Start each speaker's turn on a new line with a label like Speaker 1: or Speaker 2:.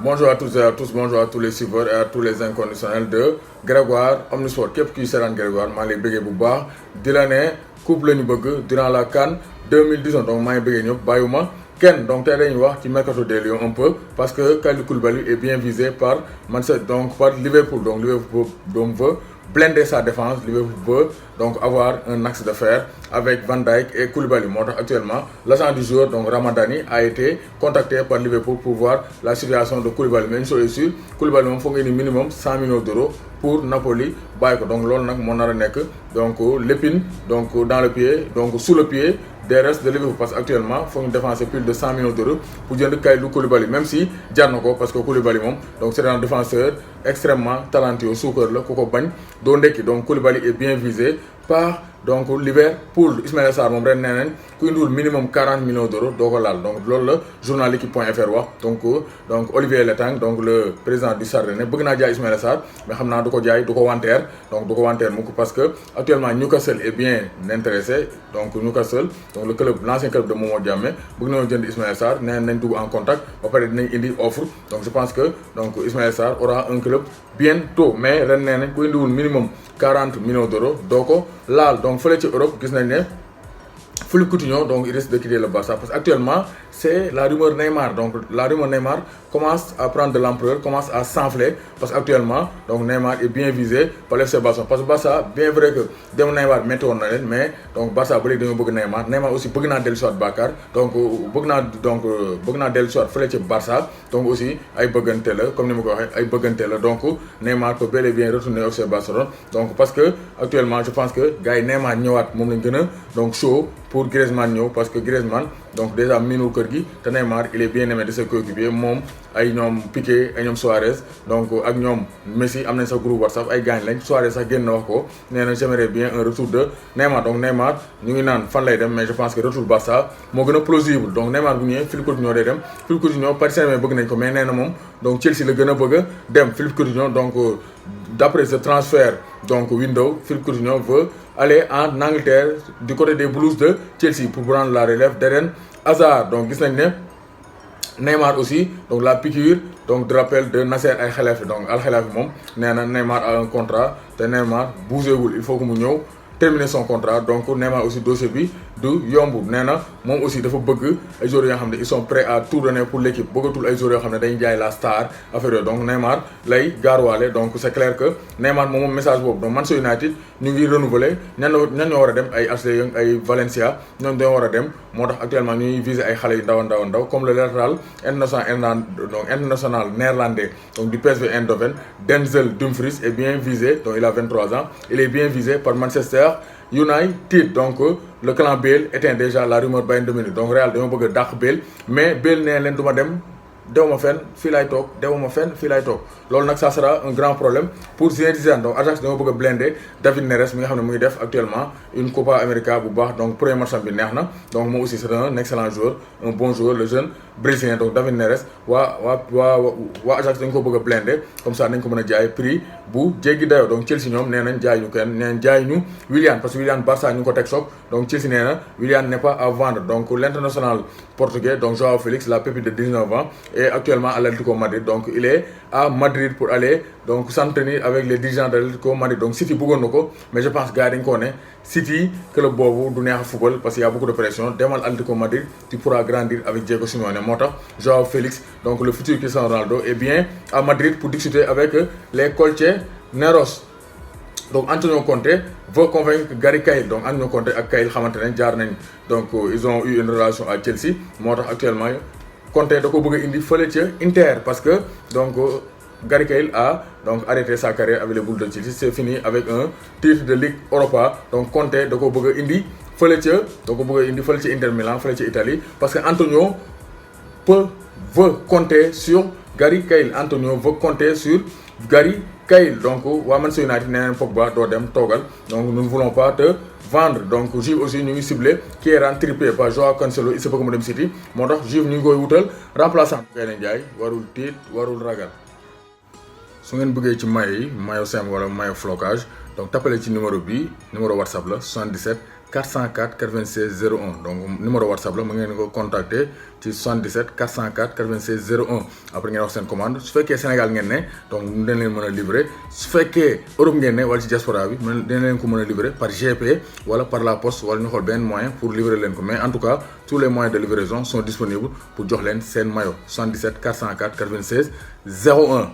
Speaker 1: Bonjour à tous et à tous, bonjour à tous les suiveurs et à tous les inconditionnels de Grégoire Omnisport. Képp kuy seetaan Grégoire maa ngi lay bëggee bu baax di la ne coupe la ñu bëgg durant la CAN 2019 donc maa ngi bëggee ñëpp bàyyiwuma kenn. Donc tey dañuy wax ci mercato des Lions un peu parce que Kalidou Koulibaly est bien visé par par Liverpool. Donc Liverpool veut blinder sa défense. Liverpool veut donc avoir un axe de fer avec Van Dijk et Koulibaly. Actuellement, l'agent du joueur, donc Ramadani, a été contacté par Liverpool pour voir la situation de Koulibaly. Mais une chose est sûre, Koulibaly il faut gagner minimum 100 millions d'euros pour Napoli. Donc là, donc l'épine donc dans le pied, donc sous le pied des restes de Liverpool, parce qu'actuellement il faut une défense plus de 100 millions d'euros pour dire Kalidou Koulibaly, même si Djarnoko, parce que Koulibaly donc c'est un défenseur extrêmement talentueux, Souker le Koko Bagne, donc Koulibaly est bien visé par donc Liverpool. Ismaïla Sarr moom ren nee nañ ku indiwul minimum 40 millions d'euros doo ko laal. Donc loolu la journal L'équipe.fr wax donc Olivier Letang, donc le président du Stade Rennais bëgg naa jaay Ismaïla Sarr mais xam naa du ko jaay du ko wanteer donc du ko wanteer mukk parce que actuellement Newcastle est bien intéressé. Donc Newcastle, donc le club, l'ancien club de Momo Diamé, bëgg nañoo jënd Ismaïla Sarr nee nañ dugg en contact ba pare dinañ indi offre. Donc je pense que donc Ismaïla Sarr aura un club bientôt, mais ren nee nañ ku indiwul minimum 40 millions d'euros doo ko laal. Donc fële ci Europe gis nañ ne Philippe Coutinho donc il risque de quitter le Barça parce qu'actuellement c'est la rumeur Neymar. Donc la rumeur Neymar commence à prendre de l'ampleur, commence à s'enfler parce qu'actuellement donc Neymar est bien visé par l'FC Barcelone. Parce que Barça, bien vrai que dem Neymar métti woon na leen mais donc Barça ba léegi dañoo bëgg Neymar aussi bëgg naa dellu si waat Bakar donc bëgg naa dellu si waat fële ci Barça. Donc aussi ay bëggante la comme ni ma ko waxee ay bëggante la. Donc Neymar peut bel et bien retourner au FC Barcelone. Donc parce que actuellement je pense que gars yi Neymar ñëwaat moom lañ gën a donc chaud pour Griezmann ñëw parce que Griezmann donc déjà miinul kër gi te Neymar il est bien aimé de ses coéquipiers moom ay ñoom Piqué ay ñoom Suarez donc ak ñoom Messi am nañ sax groupe WhatsApp ay gaañ lañ. Suarez sax génn na wax ko nee na j'aimerais bien un retour de Neymar. Donc Neymar ñu ngi naan fan lay dem mais je pense que retour Barça moo gën a plausible. Donc Neymar bu ñëwee Philippe Coutinho day dem. Philippe Coutinho Paris Saint-Germain bëgg nañ ko mais nee na moom donc Chelsea la gën a bëgg a dem. Philippe Coutinho donc d'après ce transfert donc window, Philippe Coutinho veut aller en Angleterre du côté des Blues de Chelsea pour prendre la relève d'Eden Hazard. Donc gis nañ ne Neymar aussi donc la piqûre donc de rappel de Nasser Al Khelaifi. Donc Al Khelaifi moom nee na Neymar a un contrat te Neymar bougéwul, il faut que mu ñëw terminer son contrat. Donc Neymar aussi dossier bi du yomb. Nee na moom aussi dafa bëgg ay joueurs yoo xam ne ils sont prêts à tout donner pour l'équipe. Bëggatul ay joueurs yoo xam ne dañuy jaay la star affaire yooyu. Donc Neymar lay gaaruwaale. Donc c'est clair que Neymar moom message boobu donc Manchester United ñu ngi renouveler ñan ñoo war a dem ay Ashley Young ay Valencia ñoom dañoo war a dem. Moo tax actuellement ñuy viser ay xale yu ndaw comme le latéral international néerlandais donc du PSV Eindhoven Denzel Dumfries est bien visé. Donc il a 23 ans, il est bien visé par Manchester United. Donc le clan Bale éteint déjà la rumeur Bayern de Munich. Donc Real dañoo bëgg a dàq Bale mais Bale nee leen du ma dem dewuma fenn fii laay toog dewuma fenn fii laay toog. Loolu nag ça sera un grand problème pour Zinedine Zidane. Donc Ajax dañoo bëgg a blinder David Neres mi nga xam ne mu ngi def actuellement une Copa América bu baax. Donc premier match bi neex na donc moom aussi c'est un excellent joueur, un bon joueur, le jeune brésilien. Donc David Neres waa Ajax dañ ko bëgg a blinder comme ça nañ ko mën a jaay prix bu jéggi dayoo. Donc Chelsea ñoom nee nañ jaay ñu kenn, nee nañ jaay ñu Willian parce que Willian Barça ñu ngi ko teg soog. Donc Chelsea nee na Willian n'est pas à vendre. Donc l'international portugais donc Joao Félix, la pépite de 19 ans est actuellement à l'Atlético Madrid. Donc il est à Madrid pour aller donc s'entretenir avec les dirigeants de l'Atlético Madrid. Donc City bëggoon na ko mais je pense gars yi dañ ko ne City club boobu du neex a football parce qu'il y a beaucoup de pression. Demal Atlético Madrid tu pourras grandir avec Diego Simeone. Moo tax Joao Félix donc le futur Cristiano Ronaldo est bien à Madrid pour discuter avec les Colchoneros. Donc Antonio Conte veut convaincre Gary Cahill. Donc Antonio Conte ak Cahill xamante ne jaar nañ donc ils ont eu une relation à Chelsea. Moo tax actuellement Conte da ko bëgg a indi fële ca Inter parce que donc Gary Cahill a donc arrêté sa carrière avec les Blues de Chelsea. C'est fini avec un titre de Ligue Europa. Donc Conte da ko bëgg a indi fële ca Inter Milan fële ca Italie parce que Antonio veut compter sur Gary Cahill. Antonio veut compter sur Gary Cahill. Donc waa Manchester United nee nañ Pogba doo dem toogal donc nous ne voulons pas te vendre. Donc Juve aussi ñu ngi ciblé Kieran Trippier par Joao Cancelo, il se peut que mu dem City. Moo tax Juve ñu ngi koy wutal remplaçant. Kay nañ jaay warul tiit warul ragal. Su ngeen bëggee ci maillot yi maillot simple wala maillot flocage donc tapale ci numéro WhatsApp la 77 404 96 01 donc numéro WhatsApp la mu ngeen ko contacter ci 77 404 96 01 après ngeen wax seen commande su fekkee Sénégal ngeen ne donc dañ leen mën a livrer su fekkee Europe ngeen ne wala ci diaspora bi dañ leen ko mën a livrer par GP wala par la poste wala ñu xool benn moyen pour livrer leen ko mais en tout cas tous les moyens de livraison sont disponibles pour jox leen seen maillot 77 404 96 01.